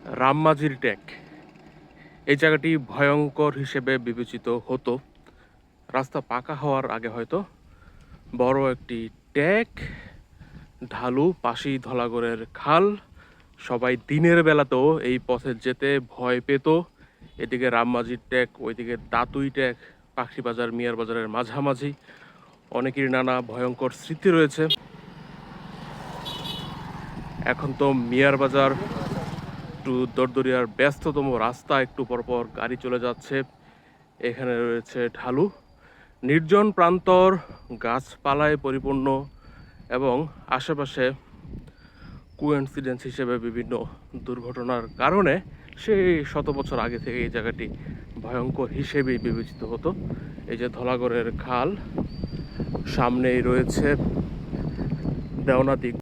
রামমাঝির ট্যাক। এই জায়গাটি ভয়ঙ্কর হিসেবে বিবেচিত হতো। রাস্তা পাকা হওয়ার আগে হয়তো বড় একটি ট্যাক, ঢালু, পাশেই ধলাগড়ের খাল। সবাই দিনের বেলাতেও এই পথে যেতে ভয় পেত। এদিকে রামমাঝির ট্যাক, ওইদিকে দাতুই ট্যাক, পাখি বাজার, মিয়ার বাজারের মাঝামাঝি। অনেকের নানা ভয়ঙ্কর স্মৃতি রয়েছে। এখন তো মিয়ার বাজার একটু দরদরিয়ার ব্যস্ততম রাস্তা, একটু পরপর গাড়ি চলে যাচ্ছে। এখানে রয়েছে ঢালু, নির্জন প্রান্তর, গাছপালায় পরিপূর্ণ এবং আশেপাশে কোইন্সিডেন্স হিসেবে বিভিন্ন দুর্ঘটনার কারণে সেই শত বছর আগে থেকে এই জায়গাটি ভয়ঙ্কর হিসেবেই বিবেচিত হতো। এই যে ধলাগড়ের খাল, সামনেই রয়েছে দেওনা দিঘি।